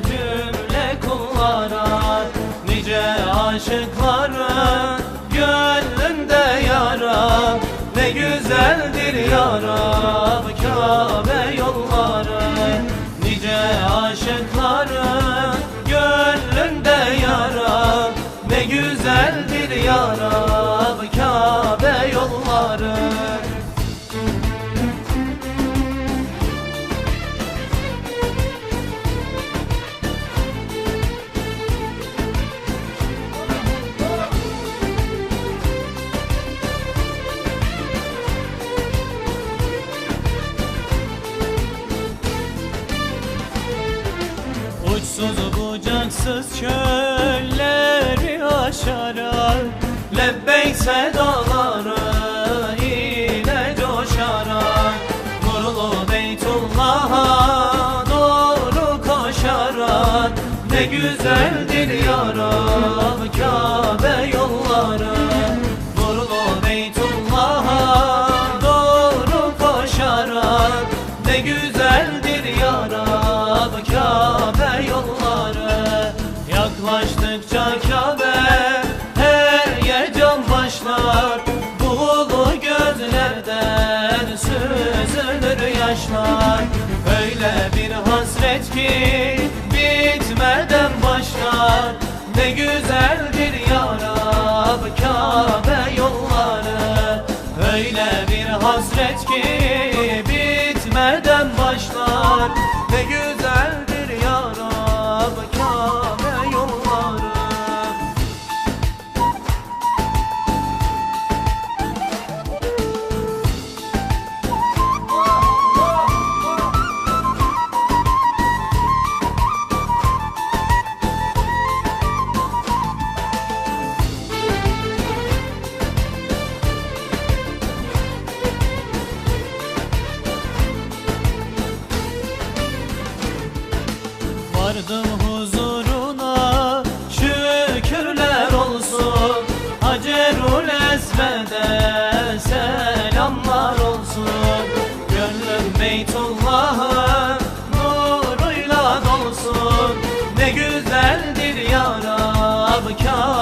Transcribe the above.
Cümle kullara, nice aşıkların gönlünde yara. Ne güzeldir ya Rab Kabe yolları, nice aşıkların gönlünde yara. Ne güzeldir ya Rab Kabe yolları. Uçsuz bucaksız çölleri aşarak, lebbeyk sedaları ile coşarak, nurlu Beytullah'a doğru koşarak. Ne güzeldir ya Rab Kabe yolları, nurlu Beytullah'a doğru koşarak. Ne güzeldir ya Rab Kabe yolları. Yaklaştıkça Kabe heyecan başlar, buğulu gözlerden süzülür yaşlar. Öyle bir hasret ki bitmeden başlar. Ne güzeldir ya Rab Kabe yolları. Öyle bir hasret ki bitmeden başlar. Ne güzeldir ya Rab Kabe yolları. Vardım huzuruna, şükürler olsun. Hacerul Esved'e selamlar olsun. Gönlüm Beytullah'ın nuruyla dolsun. Ne güzeldir ya Rab Kabe